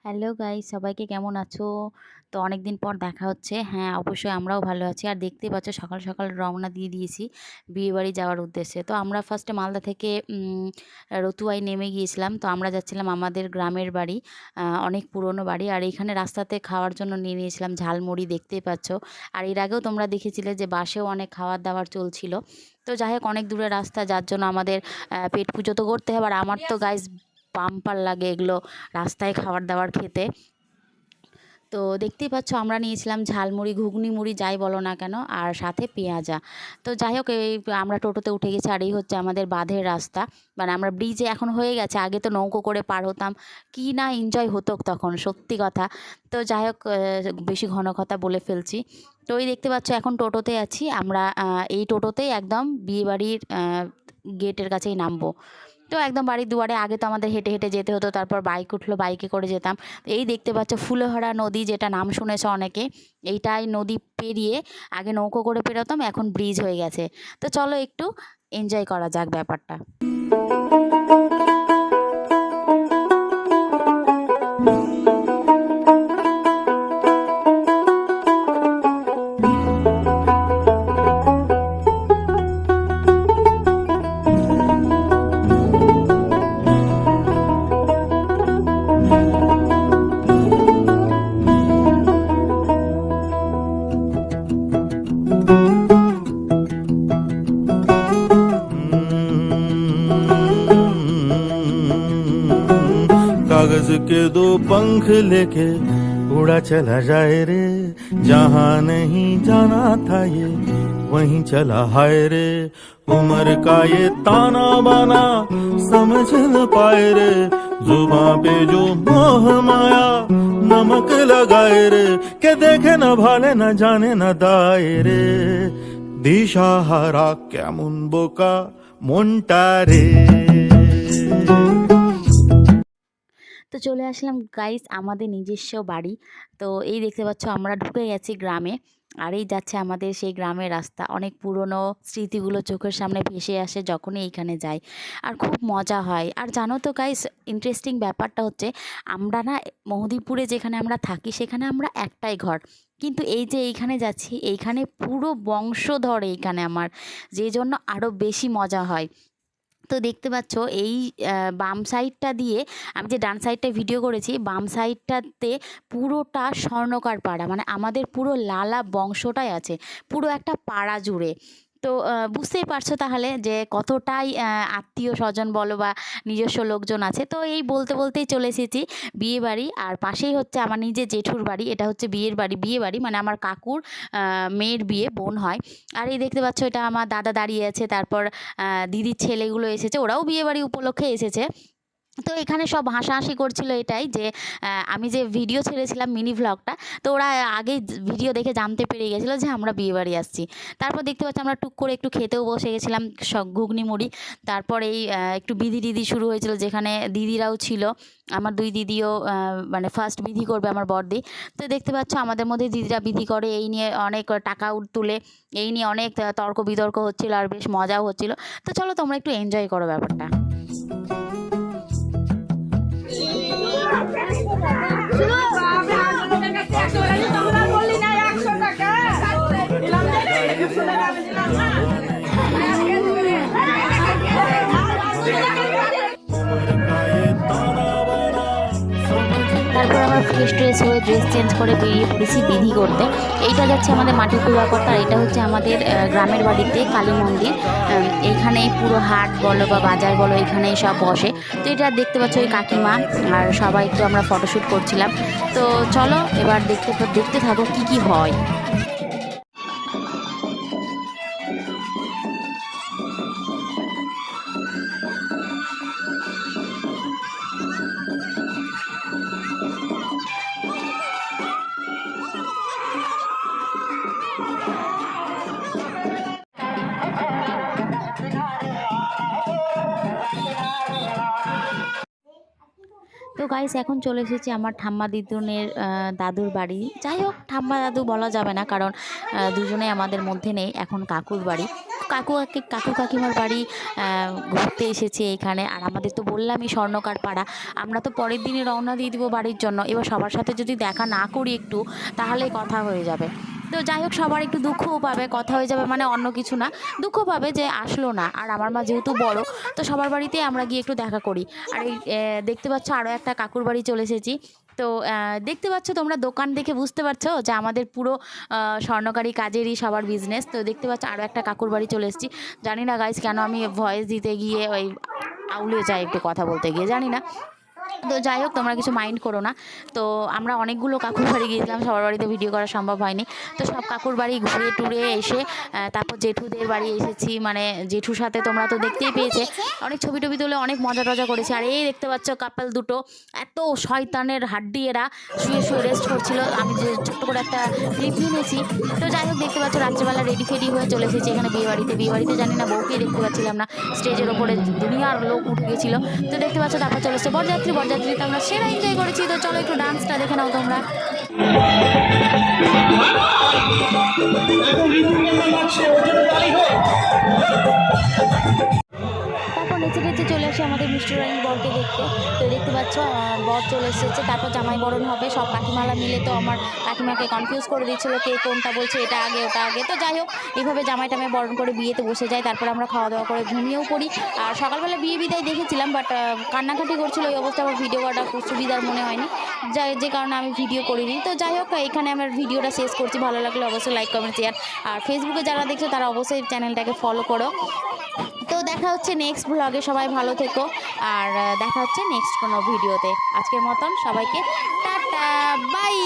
Hello guys, সবাইকে কেমন আছো? তো অনেকদিন পর দেখা হচ্ছে। হ্যাঁ, অবশ্যই আমরাও ভালো আছি। আর দেখতেই পাচ্ছ সকাল সকাল রওনা দিয়ে দিয়েছি বিয়েবাড়ি যাওয়ার উদ্দেশ্যে। তো আমরা ফার্স্টে মালদা থেকে রতুয়ায় নেমে গিয়েছিলাম। তো আমরা যাচ্ছিলাম আমাদের গ্রামের বাড়ি, অনেক পুরনো বাড়ি। আর এইখানে রাস্তাতে খাওয়ার জন্য নিয়ে নিয়েছিলাম ঝালমুড়ি, দেখতেই পাচ্ছ। আর এর আগেও তোমরা দেখেছিলে যে বাসেও অনেক খাবার দাবার চলছিল। তো যাই হোক, অনেক দূরের রাস্তা, যার জন্য আমাদের পেট পুজো তো করতে হবে। আর আমার তো গাইস বাম্পার লাগে এগুলো রাস্তায় খাবার দাবার খেতে। তো দেখতেই পাচ্ছ আমরা নিয়েছিলাম ঝালমুড়ি, ঘুগনি মুড়ি যাই বলো না কেন, আর সাথে পেঁয়াজা। তো যাই হোক, এই আমরা টোটোতে উঠে গেছি। আর এই হচ্ছে আমাদের বাঁধের রাস্তা, মানে আমরা ব্রিজে এখন হয়ে গেছে, আগে তো নৌকো করে পার হতাম। কি না এনজয় হতো তখন, সত্যি কথা। তো যাই হোক, বেশি ঘন কথা বলে ফেলছি। তো এই দেখতে পাচ্ছ এখন টোটোতে আছি আমরা, এই টোটোতেই একদম বিয়েবাড়ির গেটের কাছেই নামবো। তো একদম বাড়ির দুয়ারে, আগে তো আমাদের হেঁটে হেঁটে যেতে হতো, তারপর বাইক উঠলো, বাইকে করে যেতাম। এই দেখতে পাচ্ছ ফুলহরা নদী, যেটা নাম শুনেছ অনেকে। এইটাই নদী পেরিয়ে, আগে নৌকো করে পেরোতাম, এখন ব্রিজ হয়ে গেছে। তো চলো একটু এনজয় করা যাক ব্যাপারটা। कागज के दो पंख लेके उड़ा चला जाए रे, जहाँ नहीं जाना था ये वहीं चला हाय रे। उम्र का ये ताना बाना समझ न पाए रे, जुबां पे जो मोह माया नमक लगाए रे, के देखे न भाले न जाने न दाए रे। दिशाहारा কেমন বোকা মনটা রে। তো চলে আসলাম গাইস আমাদের নিজস্ব বাড়ি। তো এই দেখতে পাচ্ছ আমরা ঢুকে গেছি গ্রামে। আর এই যাচ্ছে আমাদের সেই গ্রামের রাস্তা, অনেক পুরনো স্মৃতিগুলো চোখের সামনে ভেসে আসে যখনই এইখানে যাই। আর খুব মজা হয়। আর জানো তো গাইস, ইন্টারেস্টিং ব্যাপারটা হচ্ছে, আমরা না মহদীপুরে যেখানে আমরা থাকি সেখানে আমরা একটাই ঘর, কিন্তু এই যে এইখানে যাচ্ছি এইখানে পুরো বংশধর এইখানে আমার, যে জন্য আরও বেশি মজা হয়। তো দেখতে পাচ্ছ এই বাম সাইডটা দিয়ে, আমি যে ডান সাইডটায় ভিডিও করেছি, বাম সাইডটাতে পুরোটা স্বর্ণকার পাড়া, মানে আমাদের পুরো লালা বংশটাই আছে পুরো একটা পাড়া জুড়ে। তো বুঝতেই পারছো তাহলে যে কতটাই আত্মীয় স্বজন বলো বা নিজস্ব লোকজন আছে। তো এই বলতে বলতেই চলে এসেছি বিয়ে বাড়ি। আর পাশেই হচ্ছে আমার নিজের জেঠুর বাড়ি, এটা হচ্ছে বিয়ে বাড়ি মানে আমার কাকুর মেয়ের বিয়ে, বোন হয়। আর এই দেখতে পাচ্ছ এটা আমার দাদা দাঁড়িয়ে আছে, তারপর দিদির ছেলেগুলো এসেছে, ওরাও বিয়েবাড়ি উপলক্ষে এসেছে। তো এখানে সব হাসাহাসি করছিল এটাই যে আমি যে ভিডিও ছেড়েছিলাম মিনি ভ্লগটা, তো ওরা আগে ভিডিও দেখে জানতে পেরে গেছিলো যে আমরা বিয়েবাড়ি আসছি। তারপর দেখতে পাচ্ছি আমরা টুক করে একটু খেতেও বসে গেছিলাম, সব ঘুগনি মুড়ি। তারপর এই একটু বিধি টিধি শুরু হয়েছিল, যেখানে দিদিরাও ছিল। আমার দুই দিদিও মানে ফার্স্ট বিধি করবে আমার বড়দি। তো দেখতে পাচ্ছ আমাদের মধ্যে দিদিরা বিধি করে, এই নিয়ে অনেক টাকা তুলে, এই নিয়ে অনেক তর্ক বিতর্ক হচ্ছিলো, আর বেশ মজাও হচ্ছিলো। তো চলো তোমরা একটু এনজয় করো ব্যাপারটা। তারপর আমরা ফ্রেশ ট্রেশ হয়ে ড্রেস চেঞ্জ করে বেরিয়ে পড়েছি বিধি করতে। এইটা যাচ্ছে আমাদের মাটির কুড়াকর্তা, আর এটা হচ্ছে আমাদের গ্রামের বাড়িতে কালী মন্দির। এইখানেই পুরো হাট বলো বা বাজার বলো, এখানেই সব বসে। তো এটা দেখতে পাচ্ছ ওই কাকিমা আর সবাই, একটু আমরা ফটোশ্যুট করছিলাম। তো চলো এবার দেখতে থাকো কি কি হয়। তো গাইস এখন চলে এসেছি আমার ঠাম্মা দিদুনের দাদুর বাড়ি। যাই হোক ঠাম্মা দাদু বলা যাবে না, কারণ দুজনেই আমাদের মধ্যে নেই, এখন কাকুর বাড়ি। কাকু কাকিমার বাড়ি ঘুরতে এসেছি এইখানে। আর আমাদের তো বললামই স্বর্ণকার পাড়া, আমরা তো পরের দিনই রওনা দিয়ে দিব বাড়ির জন্য। এবার সবার সাথে যদি দেখা না করি একটু, তাহলে কথা হয়ে যাবে। তো যাই হোক সবার একটু দুঃখও পাবে, কথা হয়ে যাবে মানে অন্য কিছু না, দুঃখ পাবে যে আসলো না। আর আমার মা যেহেতু বড়, তো সবার বাড়িতে আমরা গিয়ে একটু দেখা করি। আর এই দেখতে পাচ্ছ আরও একটা কাকুর বাড়ি চলে এসেছি। তো দেখতে পাচ্ছ তোমরা, দোকান দেখে বুঝতে পারছো যে আমাদের পুরো স্বর্ণকারী কাজেরই সবার বিজনেস। তো দেখতে পাচ্ছ আরও একটা কাকুর বাড়ি চলে এসেছি। জানি না গাইজ কেন আমি ভয়েস দিতে গিয়ে ওই আউলে যাই একটু কথা বলতে গিয়ে, জানি না। তো যাই হোক তোমরা কিছু মাইন্ড করো না। তো আমরা অনেকগুলো কাকুর বাড়ি গিয়েছিলাম, সবার বাড়িতে ভিডিও করা সম্ভব হয়নি। তো সব কাকুর বাড়ি ঘুরে টুরে এসে তারপর জেঠুদের বাড়ি এসেছি, মানে জেঠুর সাথে তোমরা তো দেখতেই পেয়েছে, অনেক ছবি টবি তুলে অনেক মজা টজা করেছি। আর এই দেখতে পাচ্ছ কাপল দুটো, এত শয়তানের হাড্ডি, এরা শুয়ে শুয়ে রেস্ট করছিল। আমি যে ছোট্ট করে একটা ক্লিপ নিয়েছি। তো যাই হোক দেখতে পাচ্ছ রাত্রেবেলা রেডি ফেডি হয়ে চলে এসেছি এখানে বিয়ে বাড়িতে জানি না বউকে দেখতে পাচ্ছিলাম না, স্টেজের ওপরে দুনিয়ার লোক উঠে গেছিলো। তো দেখতে পাচ্ছ তারপর চলে এসেছে বরযাত্রীতে আমরা সেরা এনজয় করেছি। তো চলো একটু ডান্সটা দেখে নাও তোমরা। তারপর নেচে নেচে চলে আসি আমাদের মিষ্টি রানীর বরকে দেখতে। তো দেখতে পাচ্ছ বর চলে এসেছে, তারপর জামাই বরণ হবে। সব কাকিমালা মিলে তো আমার কাকিমাকে কনফিউজ করে দিচ্ছিল কে কোনটা বলছে, এটা আগে ওটা আগে। তো যাই হোক এইভাবে জামাই টামাই বরণ করে বিয়েতে বসে যায়। তারপর আমরা খাওয়া দাওয়া করে ঘুমিয়েও পড়ি। আর সকালবেলা বিয়ে বিদায় দেখেছিলাম, বাট কান্নাকাটি করছিল, এই অবস্থা আমার ভিডিও করাটা খুব সুবিধার মনে হয়নি, যে কারণে আমি ভিডিও করিনি। তো যাই হোক এখানে আমার ভিডিওটা শেষ করছি। ভালো লাগলে অবশ্যই লাইক কমেন্ট শেয়ার, আর ফেসবুকে যারা দেখছো তারা অবশ্যই চ্যানেলটাকে ফলো করো। তো দেখা হচ্ছে নেক্সট ব্লগে, সবাই ভালো থেকো। আর দেখা হচ্ছে নেক্সট কোনো ভিডিওতে। আজকের মতন সবাইকে টাটা, বাই।